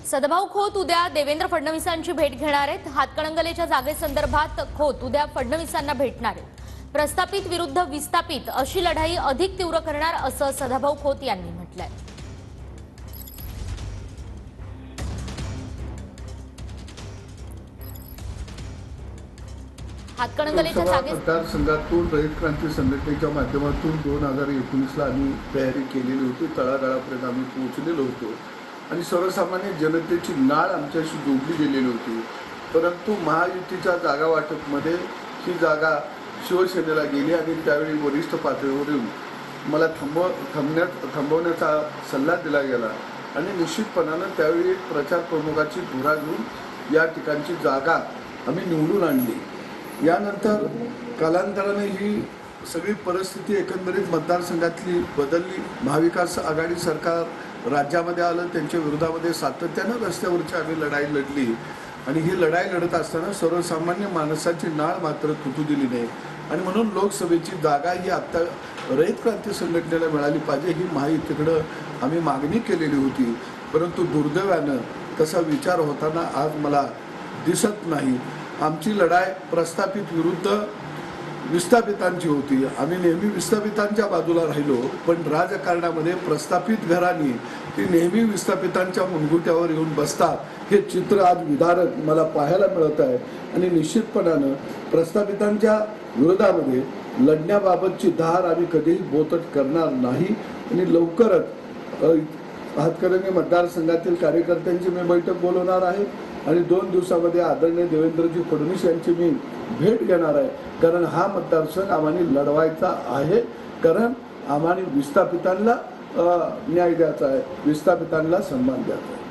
सदाभाऊ खोत उद्या देवेंद्र फडणवीसांची भेट घेणार आहेत। हातकणंगलेच्या जागेसंदर्भात खोत उद्या फडणवीसांना भेटणार आहेत। प्रस्थापित विरुद्ध विस्थापित अशी लढाई अधिक तीव्र करणार असं सदाभाऊ खोत यांनी म्हटलंय। हातकणंगलेच्या मतदारसंघातून रयत क्रांती संघटनेच्या माध्यमातून 2019ला आम्ही तयारी केलेली होती। तळागाळापर्यंत आम्ही पोहोचलेलो होतो आणि सर्वसामान्य जनतेची नाळ आमच्याशी जोडली गेलेली होती। परंतु महायुतीच्या जागा वाटपमध्ये ही जागा शिवसेनेला गेली आणि त्यावेळी वरिष्ठ पातळीवरून मला थांबवण्याचा सल्ला दिला गेला आणि निश्चितपणानं त्यावेळी प्रचार प्रमुखाची धुरा घेऊन या ठिकाणची जागा आम्ही निवडून आणली। यानंतर कालांतराने ही सगळी परिस्थिती एकंदरीत मतदारसंघातली बदलली। महाविकास आघाडी सरकार राज्यामध्ये आलं, त्यांच्या विरोधामध्ये सातत्यानं रस्त्यावरची आम्ही लढाई लढली आणि ही लढाई लढत असताना सर्वसामान्य माणसाची नाळ मात्र तुटू दिली नाही आणि म्हणून लोकसभेची जागा ही आत्ता रयत क्रांती संघटनेला मिळाली पाहिजे ही महायुतीकडं आम्ही मागणी केलेली होती। परंतु दुर्दैवानं तसा विचार होताना आज मला दिसत नाही। आमची लढाई प्रस्थापित विरुद्ध विस्थापितांची होती। आम्ही नेहमी विस्थापितांच्या बाजूला राहिलो, पण राजकारणामध्ये प्रस्थापित घराणी ती नेहमी विस्थापितांच्या मुनगुट्यावर येऊन बसतात हे चित्र आज विदारक मला पाहायला मिळत आहे आणि निश्चितपणानं प्रस्थापितांच्या विरोधामध्ये लढण्याबाबतची धार आम्ही कधीही बोचट करणार नाही आणि लवकरच हातकणंगले मतदारसंघातील कार्यकर्त्यांची मी बैठक बोलवणार आहे आणि 2 दिवसामध्ये आदरणीय देवेंद्रजी फडणवीस यांची मी भेट घेणार आहे। कारण हा मतदारसंघ आम्हाला लढवायचा आहे, कारण आम्हाला विस्थापितांना न्याय द्यायचा आहे, विस्थापितांना सन्मान द्यायचा आहे।